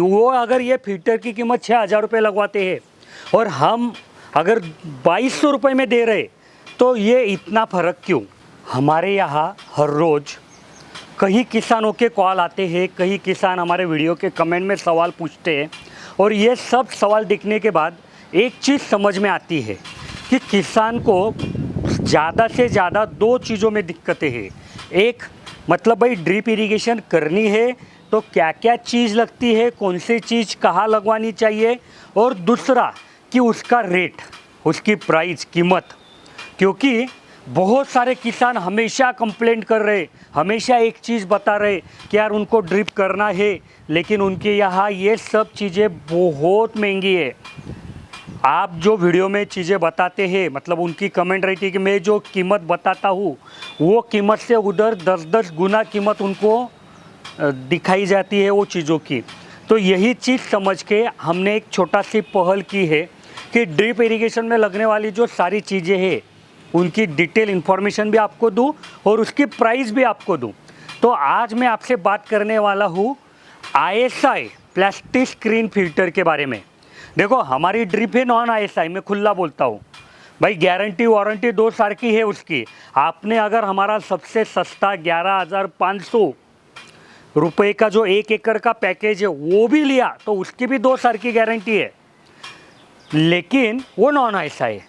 वो अगर ये फिल्टर की कीमत 6,000 रुपये लगवाते हैं और हम अगर 2,200 रुपये में दे रहे, तो ये इतना फ़र्क क्यों? हमारे यहाँ हर रोज़ कई किसानों के कॉल आते हैं, कई किसान हमारे वीडियो के कमेंट में सवाल पूछते हैं और ये सब सवाल देखने के बाद एक चीज़ समझ में आती है कि किसान को ज़्यादा से ज़्यादा दो चीज़ों में दिक्कतें हैं। एक मतलब भाई ड्रिप इरिगेशन करनी है तो क्या क्या चीज़ लगती है, कौन सी चीज़ कहाँ लगवानी चाहिए, और दूसरा कि उसका रेट, उसकी प्राइस, कीमत। क्योंकि बहुत सारे किसान हमेशा कंप्लेंट कर रहे, हमेशा एक चीज़ बता रहे कि यार उनको ड्रिप करना है, लेकिन उनके यहाँ ये सब चीज़ें बहुत महंगी है। आप जो वीडियो में चीज़ें बताते हैं, मतलब उनकी कमेंट रहती है कि मैं जो कीमत बताता हूँ वो कीमत से उधर 10-10 गुना कीमत उनको दिखाई जाती है वो चीज़ों की। तो यही चीज़ समझ के हमने एक छोटा सी पहल की है कि ड्रिप इरिगेशन में लगने वाली जो सारी चीज़ें हैं उनकी डिटेल इन्फॉर्मेशन भी आपको दूं और उसकी प्राइस भी आपको दूं। तो आज मैं आपसे बात करने वाला हूँ ISI प्लास्टिक स्क्रीन फिल्टर के बारे में। देखो हमारी ड्रिप है नॉन ISI, मैं खुला बोलता हूँ भाई, गारंटी वारंटी 2 साल की है उसकी। आपने अगर हमारा सबसे सस्ता 11,500 रुपये का जो 1 एकड़ का पैकेज है वो भी लिया तो उसकी भी 2 साल की गारंटी है, लेकिन वो नॉन ISI है।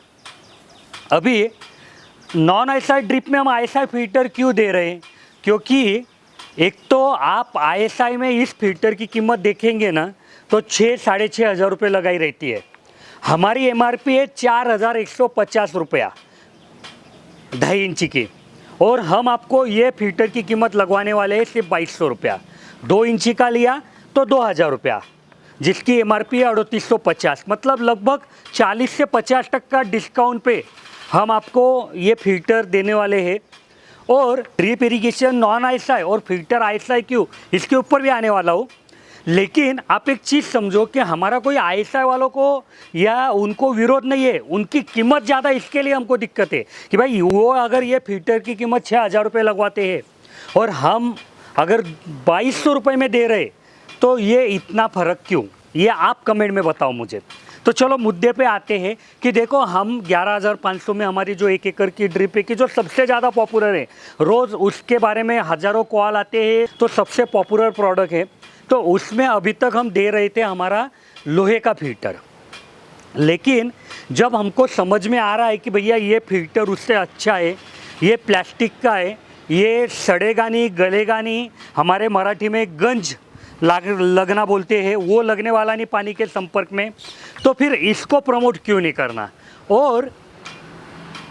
अभी नॉन ISI ड्रिप में हम ISI फिल्टर क्यों दे रहे हैं? क्योंकि एक तो आप ISI में इस फिल्टर की कीमत देखेंगे ना तो 6-6,500 हज़ार रुपये लगाई रहती है। हमारी MRP है 4,150 रुपया 2.5 इंची की, और हम आपको ये फिल्टर की कीमत लगवाने वाले हैं सिर्फ 2,200 रुपया। 2 इंची का लिया तो 2,000 रुपया, जिसकी MRP है 3,850, मतलब लगभग 40 से 50% का डिस्काउंट पे हम आपको ये फिल्टर देने वाले हैं। और ड्रिप इरिगेशन नॉन ISI और फिल्टर ISI क्यों, इसके ऊपर भी आने वाला हूँ। लेकिन आप एक चीज़ समझो कि हमारा कोई ISI वालों को या उनको विरोध नहीं है, उनकी कीमत ज़्यादा, इसके लिए हमको दिक्कत है कि भाई वो अगर ये फिल्टर की कीमत 6,000 रुपये लगवाते हैं और हम अगर 2,200 रुपये में दे रहे, तो ये इतना फ़र्क क्यों? ये आप कमेंट में बताओ मुझे। तो चलो मुद्दे पे आते हैं कि देखो हम 11,500 में हमारी जो 1 एकड़ की ड्रिप है कि जो सबसे ज़्यादा पॉपुलर है, रोज़ उसके बारे में हज़ारों कॉल आते हैं, तो सबसे पॉपुलर प्रोडक्ट है, तो उसमें अभी तक हम दे रहे थे हमारा लोहे का फिल्टर। लेकिन जब हमको समझ में आ रहा है कि भैया ये फिल्टर उससे अच्छा है, ये प्लास्टिक का है, ये सड़ेगा नहीं, गलेगा नहीं, हमारे मराठी में गंज लगना बोलते हैं, वो लगने वाला नहीं पानी के संपर्क में, तो फिर इसको प्रमोट क्यों नहीं करना? और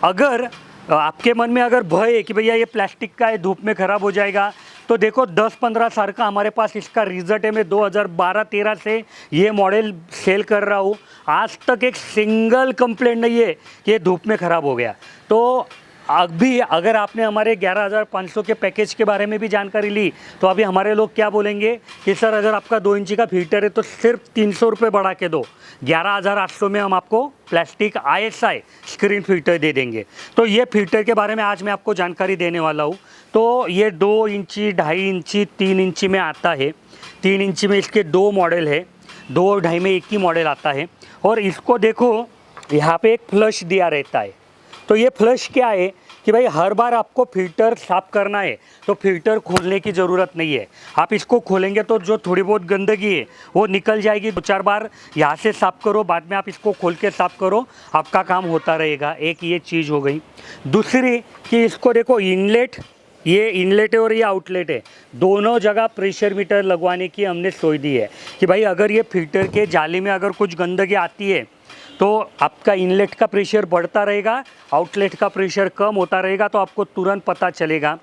अगर आपके मन में अगर भय है कि भैया ये प्लास्टिक का है, धूप में ख़राब हो जाएगा, तो देखो 10-15 साल का हमारे पास इसका रिजल्ट है। मैं 2012-13 से ये मॉडल सेल कर रहा हूँ, आज तक एक सिंगल कंप्लेंट नहीं है कि ये धूप में ख़राब हो गया। तो अभी अगर आपने हमारे 11,500 के पैकेज के बारे में भी जानकारी ली, तो अभी हमारे लोग क्या बोलेंगे कि सर अगर आपका 2 इंची का फिल्टर है तो सिर्फ 300 रुपये बढ़ा के दो, 11,800 में हम आपको प्लास्टिक ISI स्क्रीन फिल्टर दे देंगे। तो ये फिल्टर के बारे में आज मैं आपको जानकारी देने वाला हूँ। तो ये 2 इंची, 2.5 इंची, 3 इंची में आता है। 3 इंची में इसके 2 मॉडल है, 2 और 2.5 में एक ही मॉडल आता है। और इसको देखो यहाँ पे एक फ्लश दिया रहता है। तो ये फ्लश क्या है कि भाई हर बार आपको फ़िल्टर साफ़ करना है तो फ़िल्टर खोलने की ज़रूरत नहीं है। आप इसको खोलेंगे तो जो थोड़ी बहुत गंदगी है वो निकल जाएगी। 2-4 बार यहाँ से साफ़ करो, बाद में आप इसको खोल के साफ़ करो, आपका काम होता रहेगा। एक ये चीज़ हो गई। दूसरी कि इसको देखो इनलेट, ये इनलेट है और ये आउटलेट है, दोनों जगह प्रेशर मीटर लगवाने की हमने सोच दी है कि भाई अगर ये फिल्टर के जाली में अगर कुछ गंदगी आती है तो आपका इनलेट का प्रेशर बढ़ता रहेगा, आउटलेट का प्रेशर कम होता रहेगा, तो आपको तुरंत पता चलेगा।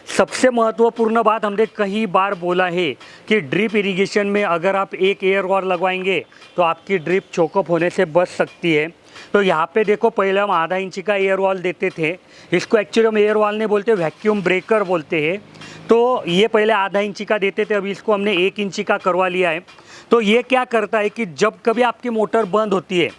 सबसे महत्वपूर्ण बात हमने कई बार बोला है कि ड्रिप इरिगेशन में अगर आप एक एयर वॉल लगवाएंगे तो आपकी ड्रिप चोकअप होने से बच सकती है। तो यहाँ पे देखो पहले हम 1/2 इंची का एयर वॉल देते थे, इसको एक्चुअली हम एयर वॉल नहीं बोलते, वैक्यूम ब्रेकर बोलते हैं। तो ये पहले 1/2 इंची का देते थे, अभी इसको हमने 1 इंची का करवा लिया है। तो ये क्या करता है कि जब कभी आपकी मोटर बंद होती है,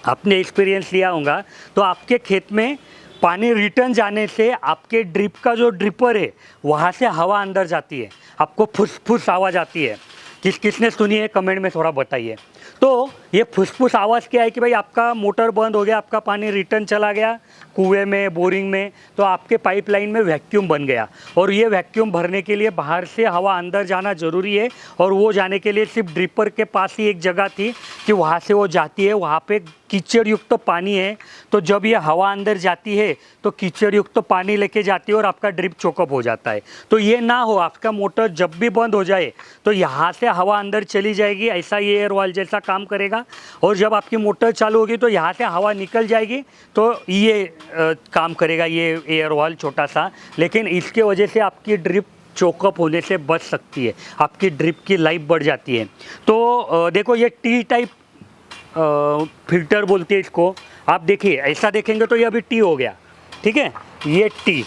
आपने एक्सपीरियंस लिया होगा, तो आपके खेत में पानी रिटर्न जाने से आपके ड्रिप का जो ड्रिपर है वहाँ से हवा अंदर जाती है, आपको फुस फुस आवाज़ आती है। किसने सुनी है कमेंट में थोड़ा बताइए। तो ये फुसफुस आवाज़ क्या है कि भाई आपका मोटर बंद हो गया, आपका पानी रिटर्न चला गया कुएं में, बोरिंग में, तो आपके पाइपलाइन में वैक्यूम बन गया और ये वैक्यूम भरने के लिए बाहर से हवा अंदर जाना ज़रूरी है। और वो जाने के लिए सिर्फ ड्रिपर के पास ही एक जगह थी कि वहाँ से वो जाती है, वहाँ पे कीचड़ युक्त तो पानी है, तो जब ये हवा अंदर जाती है तो कीचड़ युक्त तो पानी लेके जाती है और आपका ड्रिप चोकअप हो जाता है। तो ये ना हो, आपका मोटर जब भी बंद हो जाए तो यहाँ से हवा अंदर चली जाएगी, ऐसा ये एयर वाल्व जैसा काम करेगा। और जब आपकी मोटर चालू होगी तो यहाँ से हवा निकल जाएगी, तो ये काम करेगा ये एयर वाल्व छोटा सा। लेकिन इसके वजह से आपकी ड्रिप चोकअप होने से बच सकती है, आपकी ड्रिप की लाइफ बढ़ जाती है। तो देखो ये टी टाइप फिल्टर बोलते हैं इसको। आप देखिए, ऐसा देखेंगे तो ये अभी टी हो गया, ठीक है, ये टी।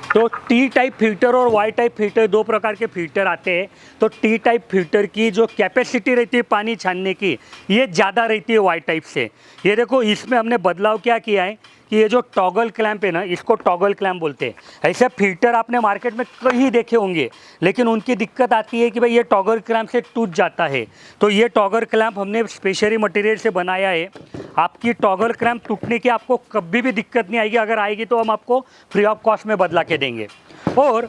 तो टी टाइप फिल्टर और वाई टाइप फिल्टर, दो प्रकार के फिल्टर आते हैं। तो टी टाइप फिल्टर की जो कैपेसिटी रहती है पानी छानने की, ये ज़्यादा रहती है वाई टाइप से। ये देखो, इसमें हमने बदलाव क्या किया है कि ये जो टॉगल क्लैंप है ना, इसको टॉगल क्लैंप बोलते हैं। ऐसे फिल्टर आपने मार्केट में कहीं देखे होंगे, लेकिन उनकी दिक्कत आती है कि भाई ये टॉगल क्लैंप से टूट जाता है। तो ये टॉगल क्लैंप हमने स्पेशली मटेरियल से बनाया है। आपकी टॉगल क्लैंप टूटने की आपको कभी भी दिक्कत नहीं आएगी, अगर आएगी तो हम आपको फ्री ऑफ कॉस्ट में बदला के देंगे। और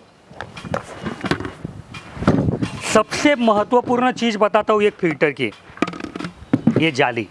सबसे महत्वपूर्ण चीज़ बताता हूँ एक फिल्टर की, ये जाली।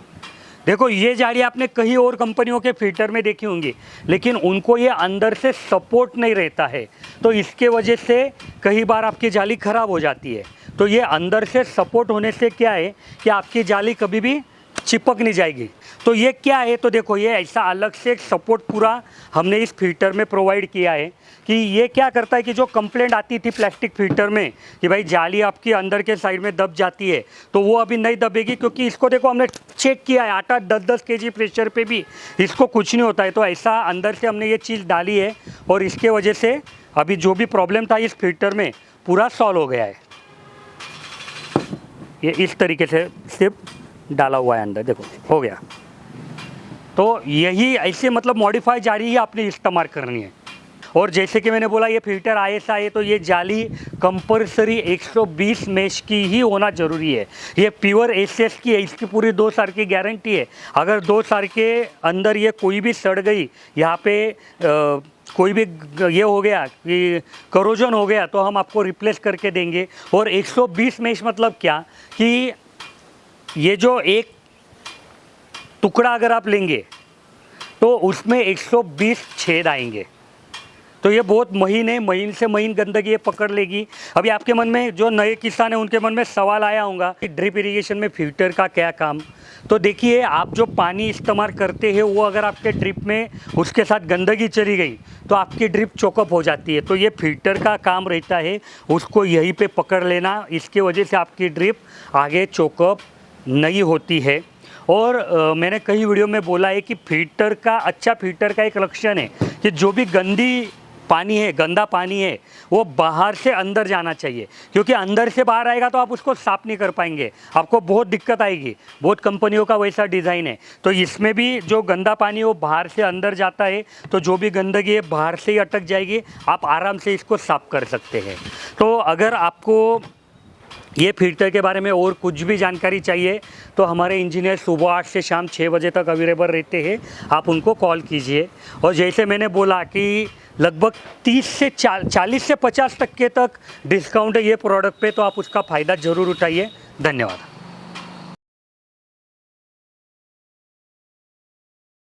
देखो, ये जाली आपने कहीं और कंपनियों के फिल्टर में देखी होंगी, लेकिन उनको ये अंदर से सपोर्ट नहीं रहता है, तो इसके वजह से कई बार आपकी जाली ख़राब हो जाती है। तो ये अंदर से सपोर्ट होने से क्या है कि आपकी जाली कभी भी चिपक नहीं जाएगी। तो ये क्या है, तो देखो, ये ऐसा अलग से एक सपोर्ट पूरा हमने इस फिल्टर में प्रोवाइड किया है कि ये क्या करता है कि जो कंप्लेंट आती थी प्लास्टिक फिल्टर में कि भाई जाली आपकी अंदर के साइड में दब जाती है, तो वो अभी नहीं दबेगी, क्योंकि इसको देखो हमने चेक किया है, 8-10 kg प्रेशर पे भी इसको कुछ नहीं होता है। तो ऐसा अंदर से हमने ये चीज़ डाली है और इसके वजह से अभी जो भी प्रॉब्लम था इस फिल्टर में पूरा सॉल्व हो गया है। ये इस तरीके से सिर्फ डाला हुआ है अंदर, देखो हो गया। तो यही ऐसे मतलब मॉडिफाई जाली ही आपने इस्तेमाल करनी है। और जैसे कि मैंने बोला, ये फिल्टर ISI है, तो ये जाली कंपल्सरी 120 मेश की ही होना ज़रूरी है। ये प्योर SS की है, इसकी पूरी 2 साल की गारंटी है। अगर 2 साल के अंदर ये कोई भी सड़ गई, यहाँ पे कोई भी ये हो गया कि करोजन हो गया, तो हम आपको रिप्लेस करके देंगे। और 120 मेश मतलब क्या कि ये जो एक टुकड़ा अगर आप लेंगे तो उसमें 120 छेद आएंगे। तो ये बहुत महीन है, महीन से महीन गंदगी ये पकड़ लेगी। अभी आपके मन में, जो नए किसान हैं उनके मन में सवाल आया होगा कि ड्रिप इरिगेशन में फिल्टर का क्या काम। तो देखिए, आप जो पानी इस्तेमाल करते हैं वो अगर आपके ड्रिप में उसके साथ गंदगी चली गई तो आपकी ड्रिप चोकअप हो जाती है। तो ये फिल्टर का काम रहता है, उसको यहीं पे पकड़ लेना। इसके वजह से आपकी ड्रिप आगे चोकअप नहीं होती है। और मैंने कई वीडियो में बोला है कि फिल्टर का, अच्छा फिल्टर का एक लक्षण है कि जो भी गंदा पानी है वो बाहर से अंदर जाना चाहिए, क्योंकि अंदर से बाहर आएगा तो आप उसको साफ़ नहीं कर पाएंगे, आपको बहुत दिक्कत आएगी। बहुत कंपनियों का वैसा डिज़ाइन है। तो इसमें भी जो गंदा पानी है वो बाहर से अंदर जाता है, तो जो भी गंदगी है बाहर से ही अटक जाएगी, आप आराम से इसको साफ़ कर सकते हैं। तो अगर आपको ये फिल्टर के बारे में और कुछ भी जानकारी चाहिए तो हमारे इंजीनियर सुबह 8 से शाम 6 बजे तक अवेलेबल रहते हैं, आप उनको कॉल कीजिए। और जैसे मैंने बोला कि लगभग 40 से 50% तक डिस्काउंट है ये प्रोडक्ट पे, तो आप उसका फ़ायदा ज़रूर उठाइए। धन्यवाद।